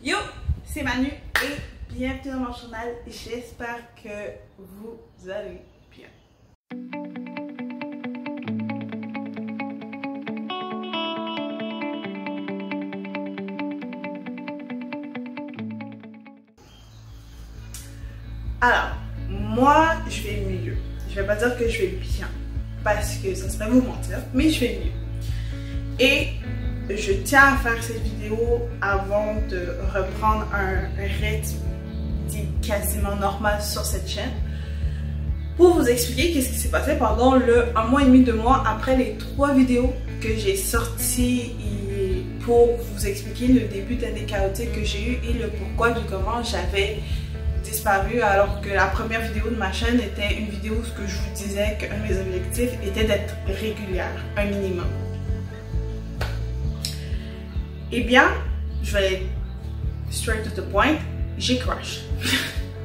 Yo, c'est Manu et bienvenue dans mon journal. J'espère que vous allez bien. Alors, moi, je vais mieux. Je vais pas dire que je vais bien parce que ça serait vous mentir, mais je vais mieux. Et je tiens à faire cette vidéo avant de reprendre un rythme dit quasiment normal sur cette chaîne pour vous expliquer qu'est-ce qui s'est passé pendant le 1 mois et demi, 2 mois après les 3 vidéos que j'ai sorties pour vous expliquer le début d'année chaotique que j'ai eu et le pourquoi du comment j'avais disparu, alors que la première vidéo de ma chaîne était une vidéo où je vous disais qu'un de mes objectifs était d'être régulière, un minimum. Eh bien, je vais aller straight to the point, j'ai crash.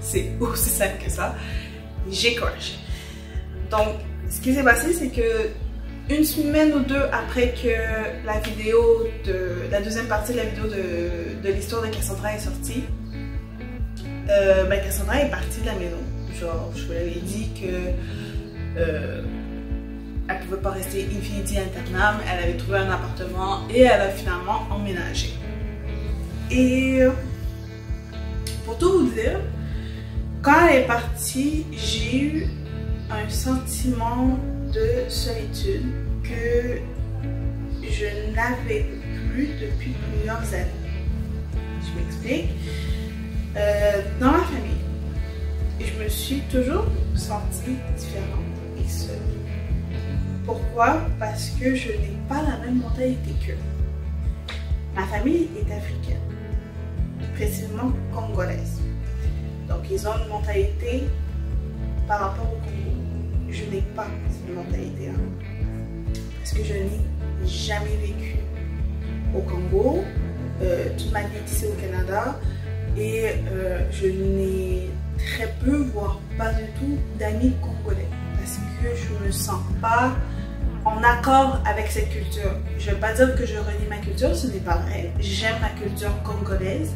C'est aussi simple que ça, j'ai crash. Donc, ce qui s'est passé, c'est que une semaine ou deux après que la vidéo la deuxième partie de la vidéo de l'histoire de Cassandra est sortie, Cassandra est partie de la maison. Genre, je lui avais dit que elle pouvait pas rester infinity aeternam, elle avait trouvé un appartement et elle a finalement emménagé. Et pour tout vous dire, quand elle est partie, j'ai eu un sentiment de solitude que je n'avais plus depuis plusieurs années. Je m'explique. Dans ma famille, je me suis toujours sentie différente et seule. Pourquoi? Parce que je n'ai pas la même mentalité qu'eux. Ma famille est africaine, précisément congolaise. Donc ils ont une mentalité par rapport au Congo. Je n'ai pas cette mentalité-là. Parce que je n'ai jamais vécu au Congo. Toute ma vie est ici au Canada. Et je n'ai très peu, voire pas du tout, d'amis congolais. Parce que je ne me sens pas en accord avec cette culture. Je ne veux pas dire que je renie ma culture, ce n'est pas vrai. J'aime ma culture congolaise,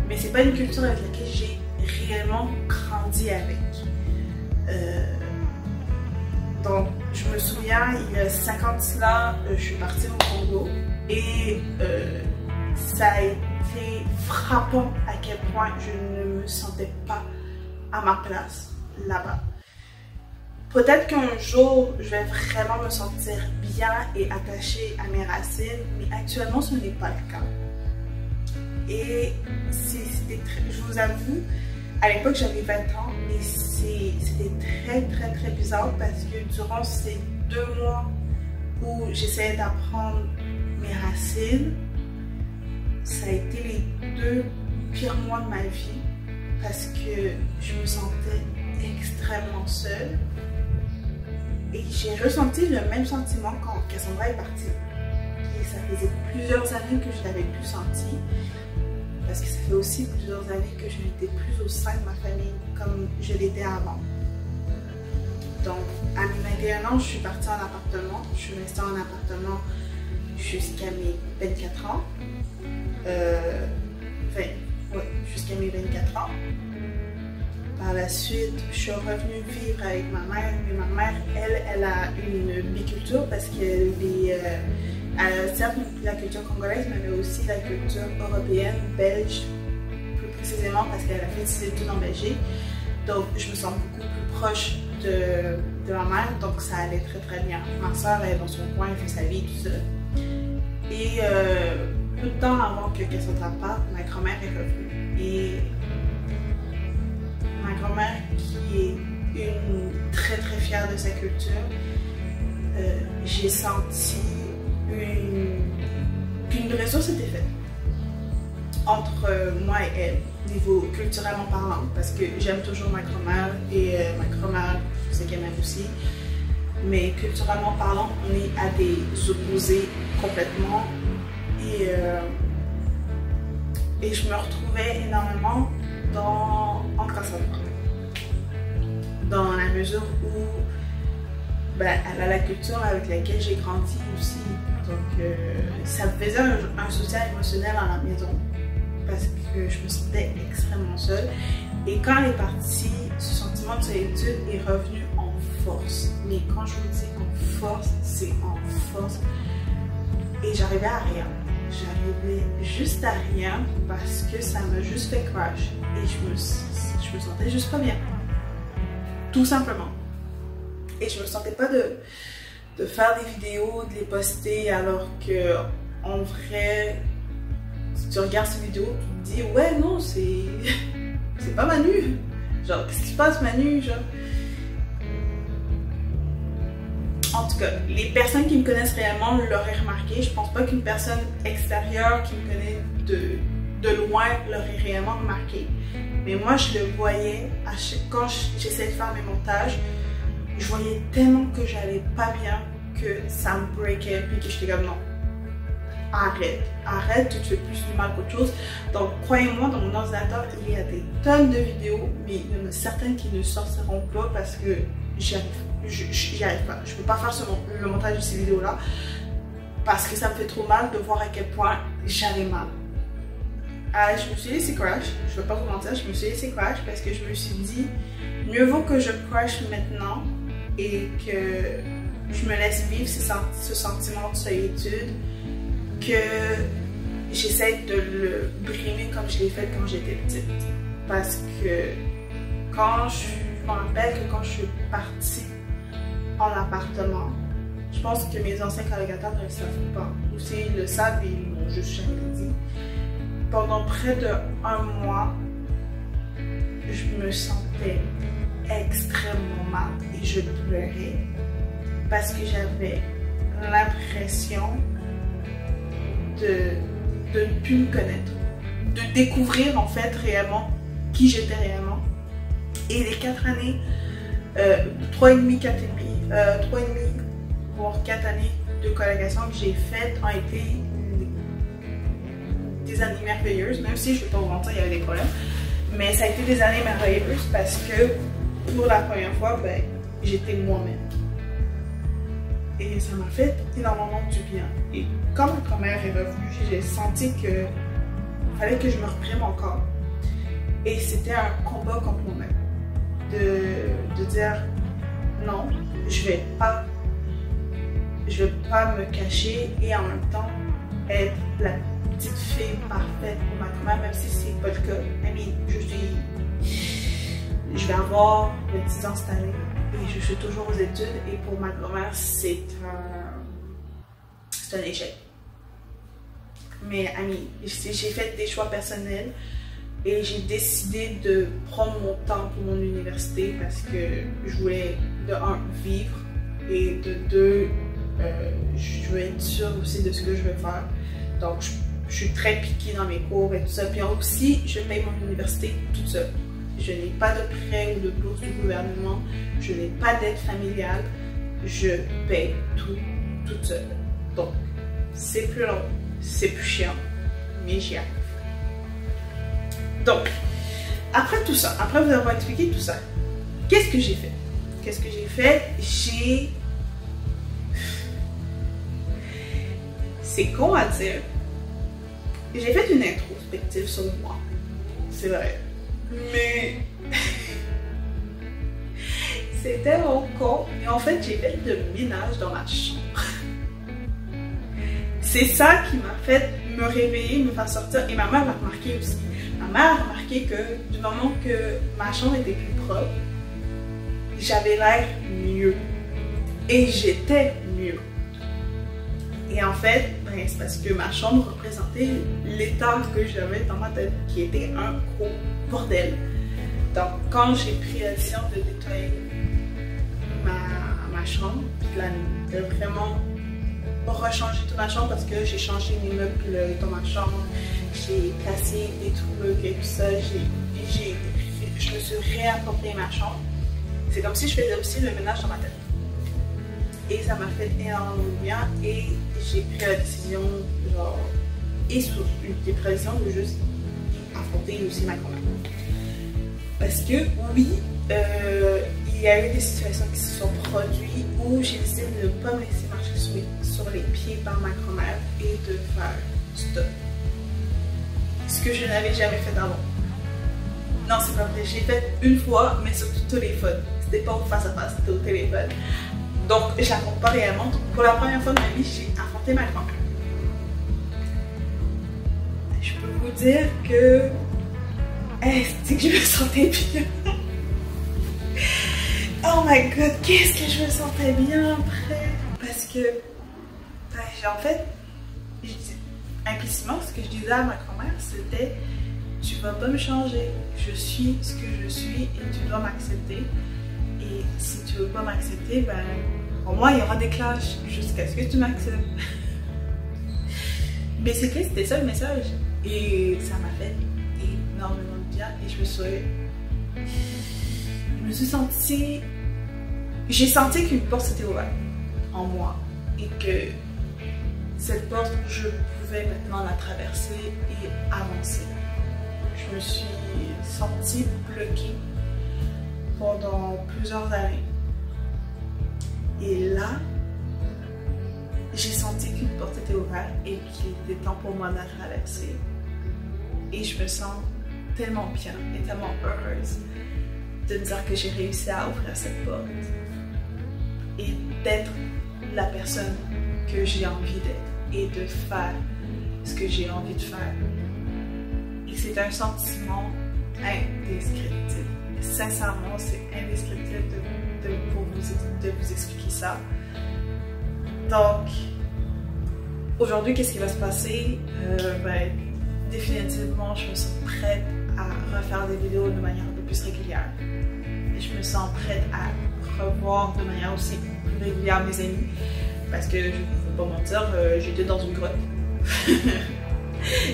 mais ce n'est pas une culture avec laquelle j'ai réellement grandi avec. Donc, je me souviens, il y a 5 ans de cela, je suis partie au Congo et ça a été frappant à quel point je ne me sentais pas à ma place là-bas. Peut-être qu'un jour, je vais vraiment me sentir bien et attachée à mes racines, mais actuellement, ce n'est pas le cas. Et je vous avoue, à l'époque, j'avais 20 ans, mais c'était très bizarre parce que durant ces 2 mois où j'essayais d'apprendre mes racines, ça a été les 2 pires mois de ma vie parce que je me sentais extrêmement seule. Et j'ai ressenti le même sentiment quand Cassandra est partie. Et ça faisait plusieurs années que je l'avais plus senti. Parce que ça fait aussi plusieurs années que je n'étais plus au sein de ma famille comme je l'étais avant. Donc, à mes 21 ans, je suis partie en appartement. Je suis restée en appartement jusqu'à mes 24 ans. Jusqu'à mes 24 ans. Par la suite, je suis revenue vivre avec ma mère, mais ma mère, elle a une biculture parce qu'elle a certes la culture congolaise, mais elle a aussi la culture européenne, belge, plus précisément parce qu'elle a fait ses études en Belgique. Donc, je me sens beaucoup plus proche de ma mère, donc ça allait très bien. Ma soeur, elle est dans son coin, elle fait sa vie, tout ça. Et peu de temps avant que Cassandra parte, ma grand-mère est revenue. Et ma grand-mère, qui est très fière de sa culture, j'ai senti qu'une ressource était faite entre moi et elle, niveau culturellement parlant, parce que j'aime toujours ma grand-mère et ma grand-mère, je sais qu'elle m'aime aussi, mais culturellement parlant, on est à des opposés complètement et je me retrouvais énormément en Cassandra, dans la mesure où elle a la culture avec laquelle j'ai grandi aussi. Donc, ça me faisait un soutien émotionnel à la maison. parce que je me sentais extrêmement seule. Et quand elle est partie, ce sentiment de solitude est revenu en force. Mais quand je vous dis en force, c'est en force. Et j'arrivais à rien. J'arrivais juste à rien parce que ça m'a juste fait crash. Et je me sentais juste pas bien. Tout simplement. Et je me sentais pas de faire des vidéos, de les poster, alors que en vrai, si tu regardes ces vidéos, tu te dis ouais non, c'est pas Manu. Genre, qu'est-ce qui se passe Manu? Genre. En tout cas, les personnes qui me connaissent réellement l'auraient remarqué. Je pense pas qu'une personne extérieure qui me connaît de loin l'aurait réellement remarqué. Mais moi, je le voyais quand j'essayais de faire mes montages. Je voyais tellement que j'allais pas bien que ça me breakait. Puis que j'étais comme non. Arrête, tu te fais plus du mal qu'autre chose. Donc, croyez-moi, dans mon ordinateur, il y a des tonnes de vidéos, mais il y en a certaines qui ne sortiront pas parce que j'y arrive pas. Je peux pas faire le montage de ces vidéos-là parce que ça me fait trop mal de voir à quel point j'allais mal. Je me suis laissé crash, je vais pas vous mentir, je me suis laissé crash parce que je me suis dit, mieux vaut que je crash maintenant et que je me laisse vivre ce sentiment de solitude que j'essaie de le brimer comme je l'ai fait quand j'étais petite. Parce que je me rappelle que quand je suis partie en appartement, je pense que mes anciens colocataires ne le savent pas. Ou s'ils le savent, ils m'ont juste jamais dit. Pendant près de 1 mois, je me sentais extrêmement mal et je pleurais parce que j'avais l'impression de ne plus me connaître, de découvrir en fait réellement qui j'étais réellement. Et les 4 années, 3,5, 4,5, 3,5 voire 4 années de colocation que j'ai faites ont été des années merveilleuses, même si je ne vais pas vous mentir, il y avait des problèmes. Mais ça a été des années merveilleuses parce que pour la première fois, ben, j'étais moi-même. Et ça m'a fait énormément du bien. Et quand ma grand-mère est revenue, j'ai senti qu'il fallait que je me reprenne mon corps. Et c'était un combat contre moi-même. De dire non, je vais pas me cacher et en même temps être la petite fille parfaite pour ma grand-mère, même si c'est pas le cas. Je vais avoir 10 ans cette année et je suis toujours aux études et pour ma grand-mère c'est un échec. Mais j'ai fait des choix personnels et j'ai décidé de prendre mon temps pour mon université parce que je voulais de 1 vivre et de 2 je veux être sûre aussi de ce que je veux faire. Donc je suis très piquée dans mes cours et tout ça. Puis aussi je paye mon université toute seule. Je n'ai pas de prêt ou de bourse du gouvernement. Je n'ai pas d'aide familiale. Je paye tout toute seule. Donc c'est plus long, c'est plus chiant, mais j'y arrive. Donc, après tout ça, après vous avoir expliqué tout ça, qu'est-ce que j'ai fait? Qu'est-ce que j'ai fait? C'est con à dire. J'ai fait une introspective sur moi. C'est vrai. Mais... c'était mon con. Et en fait, j'ai fait le ménage dans ma chambre. C'est ça qui m'a fait me réveiller, me faire sortir. Et ma mère l'a remarqué aussi. Ma mère a remarqué que du moment que ma chambre était plus propre, j'avais l'air mieux. Et j'étais mieux. Et en fait, ben, c'est parce que ma chambre représentait l'état que j'avais dans ma tête, qui était un gros bordel. Donc, quand j'ai pris la décision de nettoyer ma chambre, de vraiment rechanger toute ma chambre parce que j'ai changé mes meubles dans ma chambre, j'ai placé des trucs et tout ça, je me suis réapproprié ma chambre. C'est comme si je faisais aussi le ménage dans ma tête. Et ça m'a fait énormément de bien et j'ai pris la décision, genre, et sur une des décision de juste affronter aussi ma grand-mère. Parce que oui, il y a eu des situations qui se sont produites où j'ai décidé de ne pas me laisser marcher sur les pieds par ma grand-mère et de faire stop. ce que je n'avais jamais fait avant. Non, c'est pas vrai, j'ai fait une fois, mais sur tout téléphone. C'était pas au face à face, c'était au téléphone. Donc, je l'affronte pas réellement. Donc, pour la première fois de ma vie, j'ai affronté ma grand-mère. Je peux vous dire que c'est que je me sentais bien. Oh my god, qu'est-ce que je me sentais bien après. Parce que, en fait, implicitement, ce que je disais à ma grand-mère, c'était: tu vas pas me changer, je suis ce que je suis et tu dois m'accepter. Et si tu veux pas m'accepter, ben, au moins il y aura des clashs jusqu'à ce que tu m'acceptes. Mais c'est que c'était ça le message. Et ça m'a fait énormément de bien et je me suis sentie... J'ai senti qu'une porte s'était ouverte en moi et que cette porte, je pouvais maintenant la traverser et avancer. Je me suis sentie bloquée pendant plusieurs années. Et là, j'ai senti qu'une porte était ouverte et qu'il était temps pour moi de la traverser. Et je me sens tellement bien et tellement heureuse de me dire que j'ai réussi à ouvrir cette porte et d'être la personne que j'ai envie d'être et de faire ce que j'ai envie de faire. Et c'est un sentiment indescriptible. Sincèrement, c'est indescriptible de vous expliquer ça. Donc, aujourd'hui, qu'est-ce qui va se passer? Définitivement, je me sens prête à refaire des vidéos de manière un peu plus régulière. Et je me sens prête à revoir de manière aussi plus régulière mes amis. Parce que, je ne vais pas mentir, j'étais dans une grotte.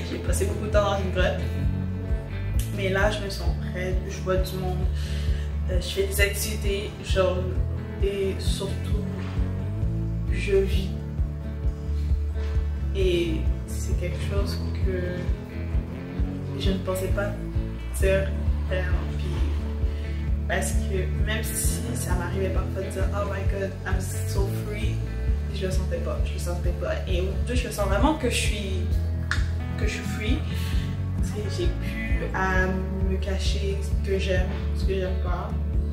J'ai passé beaucoup de temps dans une grotte. Mais là, je me sens prête, je vois du monde, je fais des activités, et surtout, je vis. Et c'est quelque chose que je ne pensais pas dire vraiment. Puis, parce que même si ça m'arrivait parfois de dire « Oh my god, I'm so free », je le sentais pas, Et aujourd'hui, je sens vraiment que je suis free. J'ai pu à me cacher ce que j'aime pas.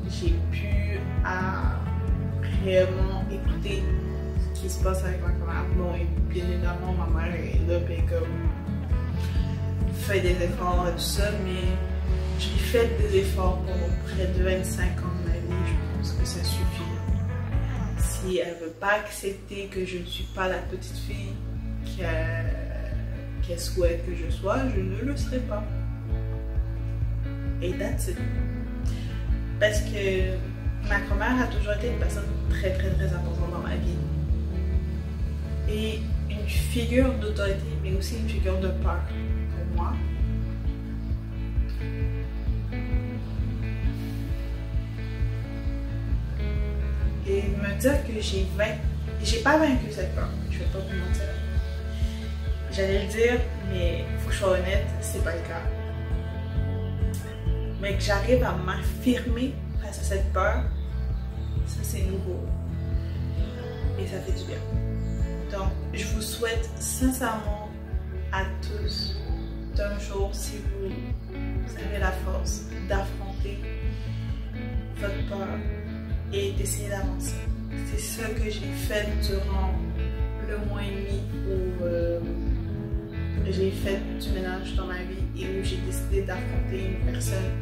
J'ai pu à réellement écouter ce qui se passe avec ma grand-mère. Bon, et bien évidemment, ma mère est là, et comme fait des efforts et tout ça, mais j'ai fait des efforts pendant près de 25 ans de ma vie. Je pense que ça suffit. Si elle veut pas accepter que je ne suis pas la petite fille qu'elle souhaite que je sois, je ne le serai pas. Et that's it. Parce que ma grand-mère a toujours été une personne très importante dans ma vie. Et une figure d'autorité, mais aussi une figure de peur pour moi. Et me dire que j'ai pas vaincu cette peur, je vais pas vous mentir. J'allais le dire, mais il faut que je sois honnête, c'est pas le cas. Mais que j'arrive à m'affirmer face à cette peur, ça c'est nouveau. Et ça fait du bien. Donc, je vous souhaite sincèrement à tous d'un jour, si vous avez la force d'affronter votre peur et d'essayer d'avancer. C'est ça que j'ai fait durant le mois et demi où j'ai fait du ménage dans ma vie et où j'ai décidé d'affronter une personne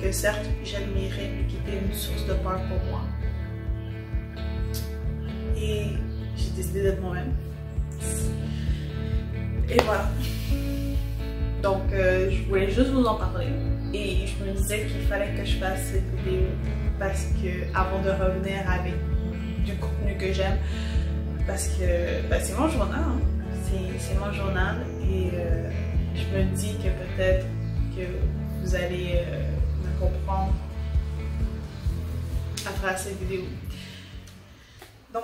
que certes j'admirais mais qui était une source de peur pour moi. Et j'ai décidé d'être moi-même. Et voilà. Donc je voulais juste vous en parler. Et je me disais qu'il fallait que je fasse cette vidéo parce que avant de revenir avec du contenu que j'aime, parce que c'est mon journal, hein. C'est mon journal et je me dis que peut-être que vous allez me comprendre à travers cette vidéo. Donc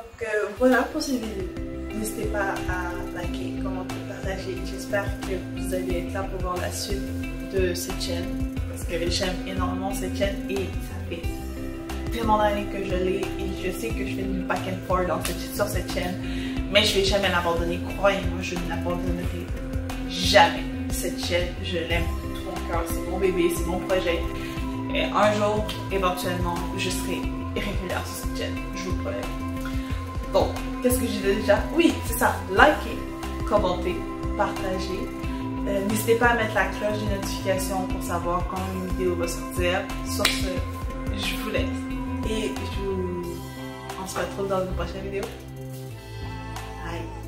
voilà pour cette vidéo. N'hésitez pas à liker, commenter, partager. J'espère que vous allez être là pour voir la suite de cette chaîne parce que j'aime énormément cette chaîne et ça fait tellement d'années que je l'ai et je sais que je fais du back and forth sur cette chaîne, mais je vais jamais l'abandonner. Croyez-moi, je ne l'abandonnerai jamais. cette chaîne, je l'aime de tout mon cœur, c'est mon bébé, c'est mon projet. Et un jour, éventuellement, je serai régulière sur cette chaîne, je vous promets. Donc, qu'est-ce que j'ai dit déjà? Oui, c'est ça, likez, commentez, partagez. N'hésitez pas à mettre la cloche des notifications pour savoir quand une vidéo va sortir. Sur ce, je vous laisse. Et on se retrouve dans une prochaine vidéo. Bye!